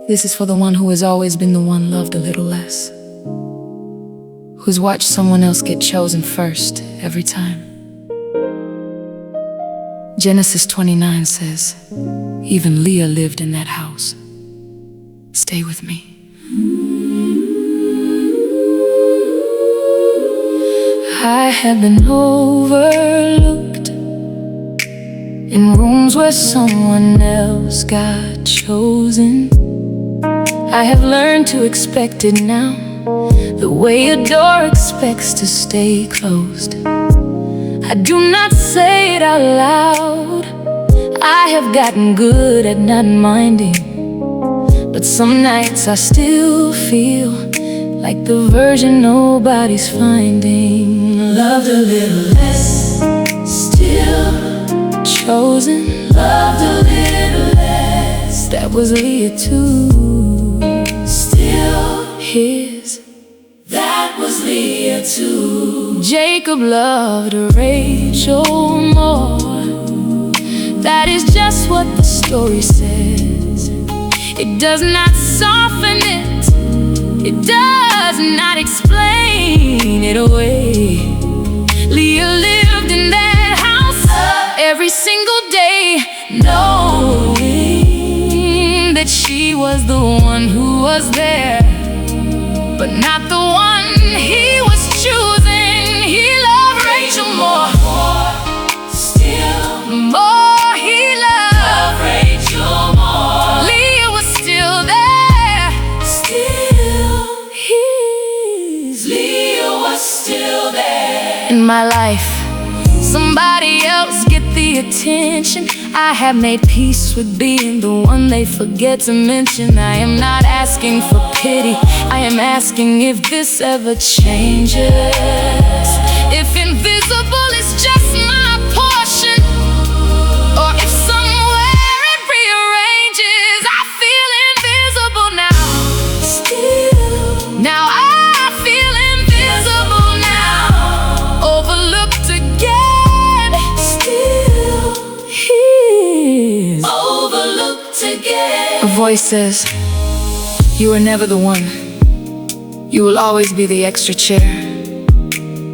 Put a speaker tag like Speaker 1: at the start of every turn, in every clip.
Speaker 1: This is for the one who has always been the one loved a little less, who's watched someone else get chosen first every time. Genesis 29 says, even Leah lived in that house. Stay with me. I have been overlooked in rooms where someone else got chosen. I have learned to expect it now, the way a door expects to stay closed. I do not say it out loud. I have gotten good at not minding, but some nights I still feel like the version nobody's finding. Loved a little less, still chosen. Loved a little less, that was Leah too. Still his, that was Leah too. Jacob loved Rachel more. That is just what the story says. It does not soften it, it does not explain it away. Leah lived in that house every single day, knowing that she was the one who was there, but not the one he was choosing. He loved Rachel more, still more. He loved Rachel more. Leah was still there, still his. Leah was still there. In my life, somebody else get the attention. I have made peace with being the one they forget to mention. I am not asking for pity, I am asking if this ever changes. If invisible is just my portion, or if somewhere it rearranges. I feel invisible now, still. Now I feel invisible now, overlooked again, still his. Overlooked again. A voice says, you were never the one. You will always be the extra chair.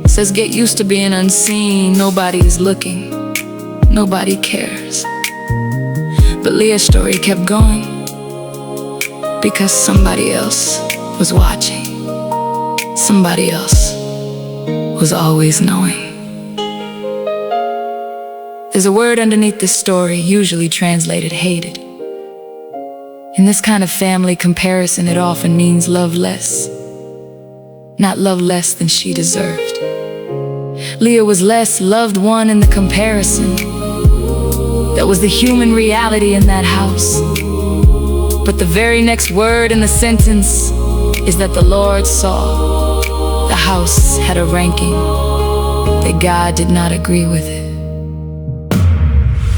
Speaker 1: Says get used to being unseen. Nobody is looking, nobody cares. But Leah's story kept going because somebody else was watching. Somebody else was always knowing. There's a word underneath this story, usually translated hated. In this kind of family comparison, it often means love less, not love less than she deserved. Leah was less loved one in the comparison. That was the human reality in that house. But the very next word in the sentence is that the Lord saw the house had a ranking, that God did not agree with it.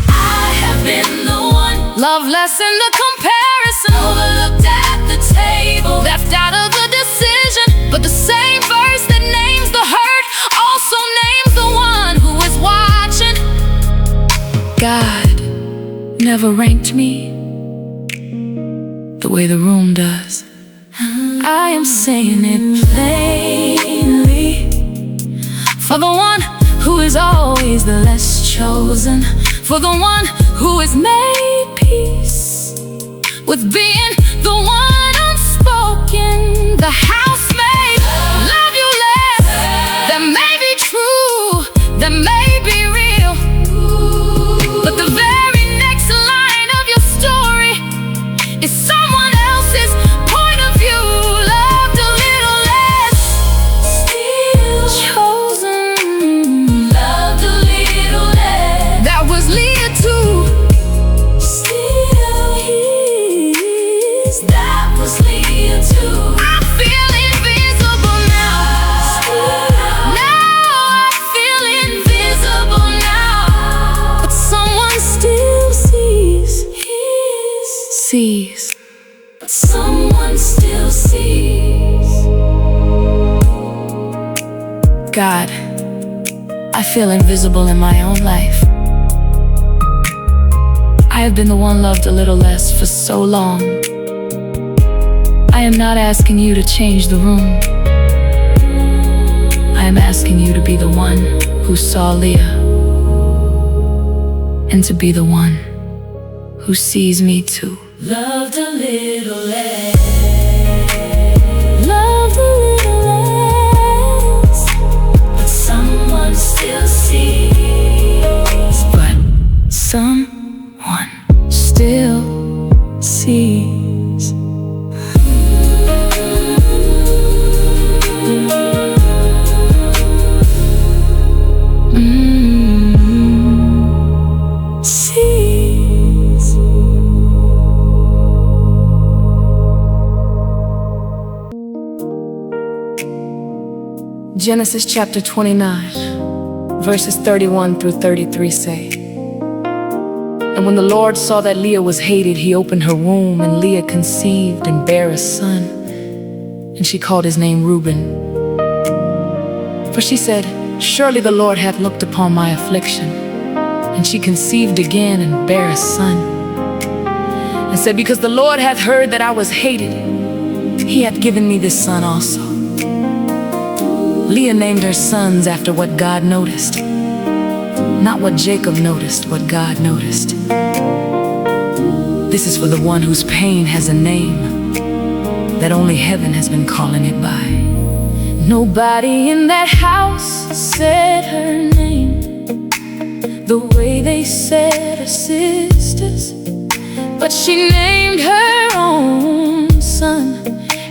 Speaker 1: I have been the one loved less in the comparison, overlooked at the table, left out of the decision. But the same verse that names the hurt also names the one who is watching. God never ranked me the way the room does. I am saying it plainly, for the one who is always the less chosen, for the one who has made peace with being the one unspoken, the housemate. Love you less, that may be true, that may be real, but the very next line of your story is someone else's point of view. Loved a little less, still chosen. Loved a little less, that was Leah too. Still his, that was Leah too. I feel invisible now. Now I feel invisible now, but someone still sees his. Sees. But someone still sees. God, I feel invisible in my own life. I have been the one loved a little less for so long. I am not asking you to change the room. I am asking you to be the one who saw Leah, and to be the one who sees me too. Loved a little less. Loved a little less. But someone still sees. But someone still sees. Genesis chapter 29, verses 31 through 33 say, "And when the Lord saw that Leah was hated, he opened her womb, and Leah conceived and bare a son, and she called his name Reuben. For she said, Surely the Lord hath looked upon my affliction. And she conceived again and bare a son, and said, Because the Lord hath heard that I was hated, he hath given me this son also." Leah named her sons after what God noticed, not what Jacob noticed, what God noticed. This is for the one whose pain has a name that only heaven has been calling it by. Nobody in that house said her name the way they said her sisters, but she named her own son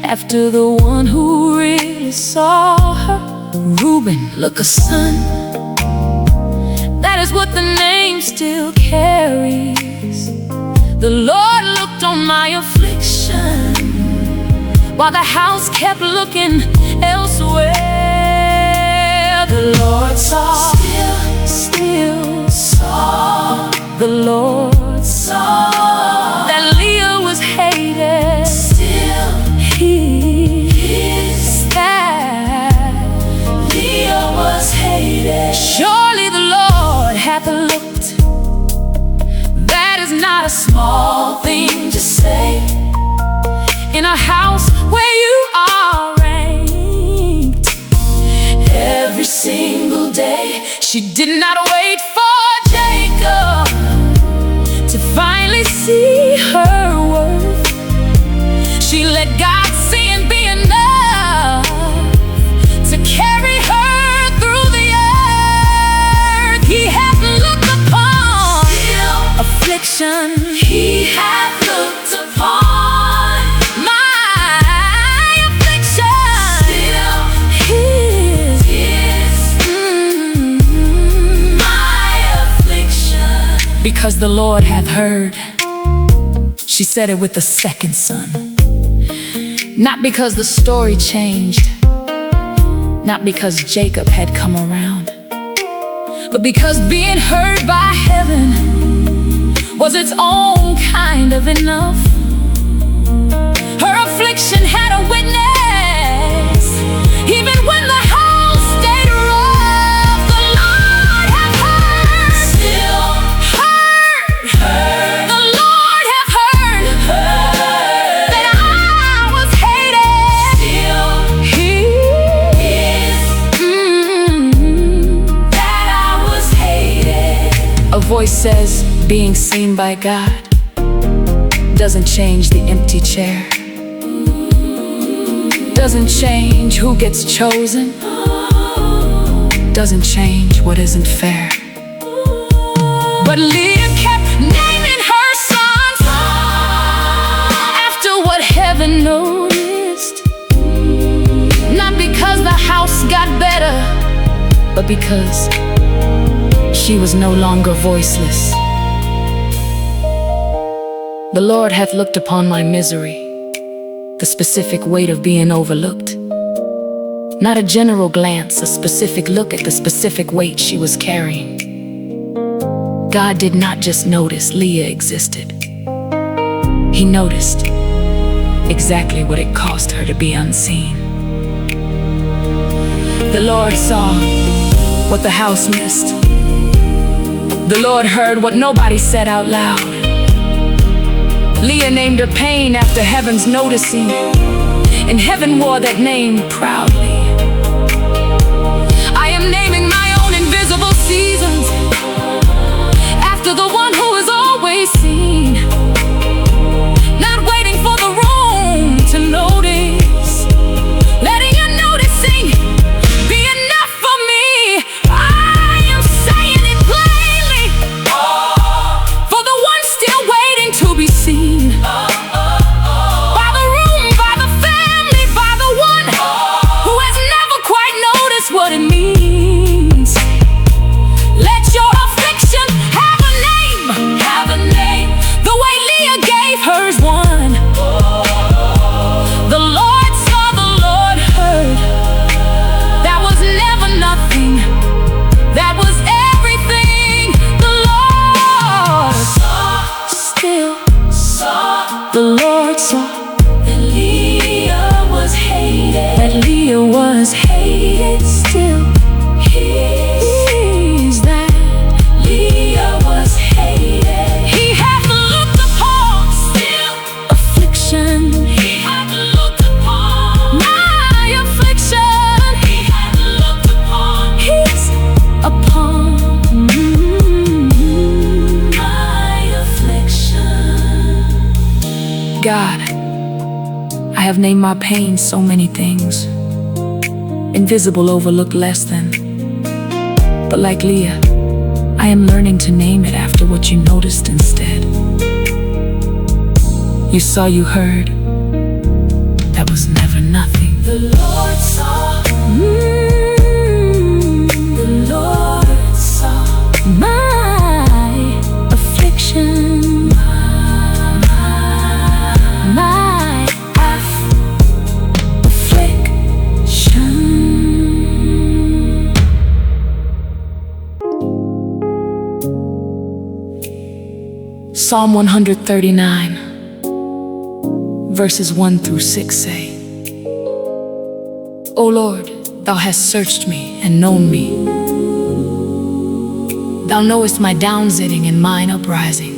Speaker 1: after the one who really saw her. Reuben, look, a son. That is what the name still carries. The Lord looked on my affliction, while the house kept looking elsewhere. The Lord saw, still saw. The Lord saw that Leah was hated. Still he is that Leah was hated. Surely the Lord hath looked. That is not a small thing to say in a house where you are ranked. Every single day she did not wait for Jacob to finally see her worth. She let God see and be enough to carry her through the earth. He hath looked upon affliction. He hath looked upon my affliction. Still his my affliction. Because the Lord hath heard, she said it with the second son. Not because the story changed, not because Jacob had come around, but because being heard by heaven was its own kind of enough. Her affliction had a witness, even when the house stayed rough. The Lord hath heard, still heard. The Lord hath heard that I was hated. Still he is that I was hated. A voice says, being seen by God doesn't change the empty chair, doesn't change who gets chosen, doesn't change what isn't fair. But Leah kept naming her sons after what heaven noticed, not because the house got better, but because she was no longer voiceless. The Lord hath looked upon my misery, the specific weight of being overlooked. Not a general glance, a specific look at the specific weight she was carrying. God did not just notice Leah existed. He noticed exactly what it cost her to be unseen. The Lord saw what the house missed. The Lord heard what nobody said out loud. Leah named her pain after heaven's noticing and heaven wore that name proudly. I am naming my own invisible seasons after the one who is always seen, not waiting for the room to notice, letting your noticing be enough for me. I am saying it plainly for the one still waiting to be seen, by the room, by the family, by the one who has never quite noticed what it means. Let your affliction have a name, the way Leah gave hers one. The Lord saw, the Lord heard. That was never nothing, that was everything. The Lord still saw, the Lord saw that Leah was hated, still he's that Leah was hated. He had looked upon still affliction, he had looked upon my affliction, he had looked upon his, upon my affliction. God, I have named my pain so many things. Invisible, overlooked, less than. But like Leah, I am learning to name it after what you noticed instead. You saw, you heard. That was never nothing. The Lord saw. The Lord saw my affliction, my affliction. Psalm 139, verses 1 through 6 say, O Lord, thou hast searched me and known me. Thou knowest my downsitting and mine uprising.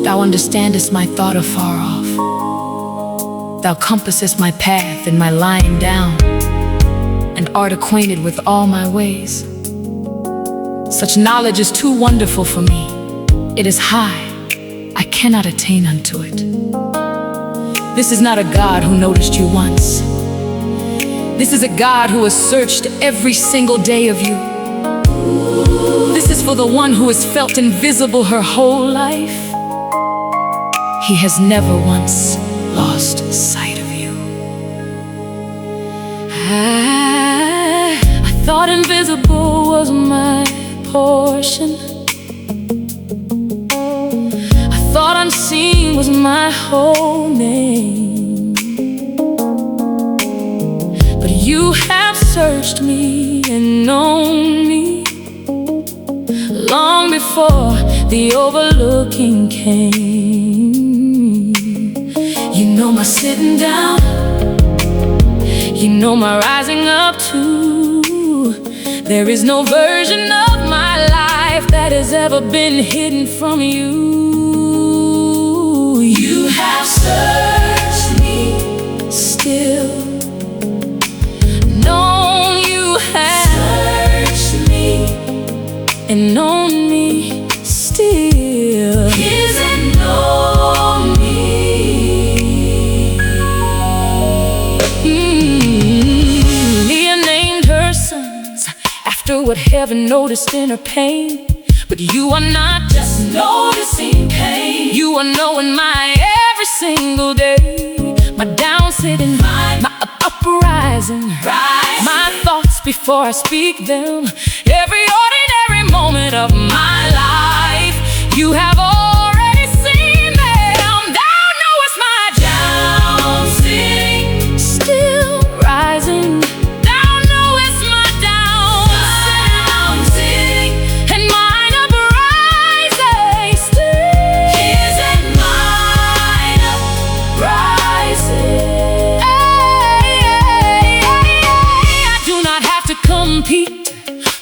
Speaker 1: Thou understandest my thought afar off. Thou compassest my path and my lying down, and art acquainted with all my ways. Such knowledge is too wonderful for me. It is high, I cannot attain unto it. This is not a God who noticed you once. This is a God who has searched every single day of you. This is for the one who has felt invisible her whole life. He has never once lost sight of you. I thought invisible was my portion. Thought unseen was my whole name. But you have searched me and known me long before the overlooking came. You know my sitting down, you know my rising up too. There is no version of my life that has ever been hidden from you. You have searched me still, known, you have searched me and known me still. Isn't know me. Leah named her sons after what heaven noticed in her pain. But you are not just noticing pain, you are knowing my every single day. My down sitting, my uprising, my thoughts before I speak them. Every ordinary moment of my life, you have already seen them. Thou knowest my down sitting, still rising. Thou knowest my down sitting and mine uprising still. Isn't mine uprising? I do not have to compete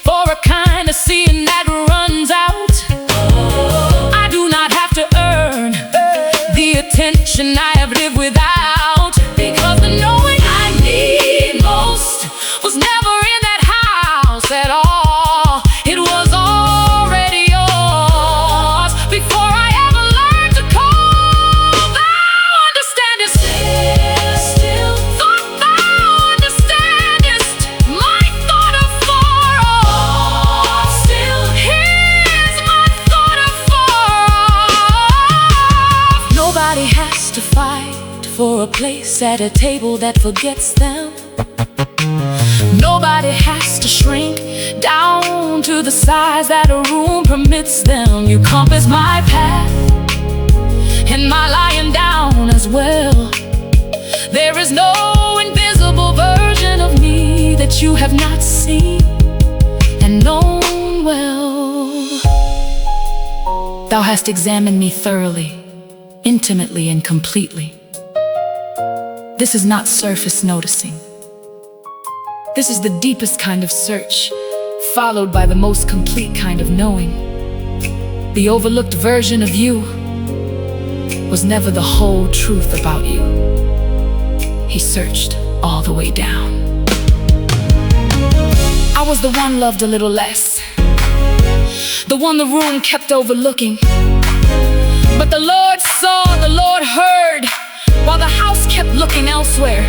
Speaker 1: for a kind of seeing that runs out. I do not have to earn the attention I have lived without. for a place at a table that forgets them. Nobody has to shrink down to the size that a room permits them. You compass my path and my lying down as well. There is no invisible version of me that you have not seen and known well. Thou hast examined me thoroughly, intimately and completely. This is not surface noticing. This is the deepest kind of search, followed by the most complete kind of knowing. The overlooked version of you was never the whole truth about you. He searched all the way down. I was the one loved a little less, the one the room kept overlooking. But the Lord saw, the Lord heard, while the house kept looking elsewhere.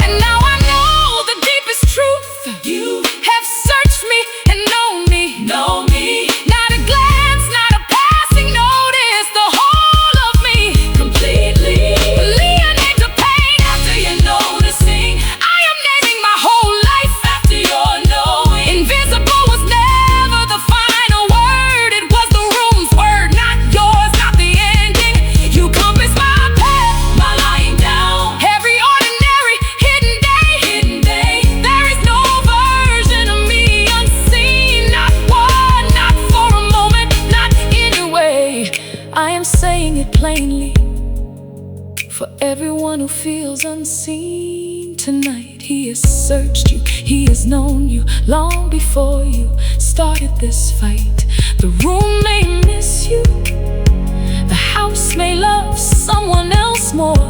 Speaker 1: And now I know the deepest truth. You have searched me and known me. Know me. Not a glance, not a passing notice, the whole of me completely. Leah named the pain after you're noticing. I am naming my whole life after your knowing. Invisible was never the final word. It was the room's word, not yours, not the ending. You compass my path, my lying down. Every ordinary hidden day. There is no version of me unseen. Not one, not for a moment, not anyway. I am saying it plainly for everyone who feels unseen tonight. He has searched you, he has known you long before you started this fight. The room may miss you, the house may love someone else more,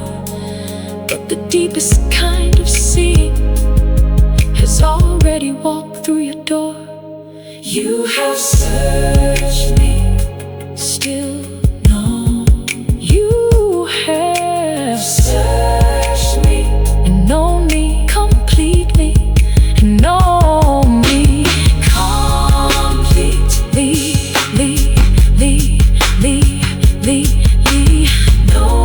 Speaker 1: but the deepest kind of seeing has already walked through your door. You have searched me, still known. You have searched me and known me completely, and known me completely, know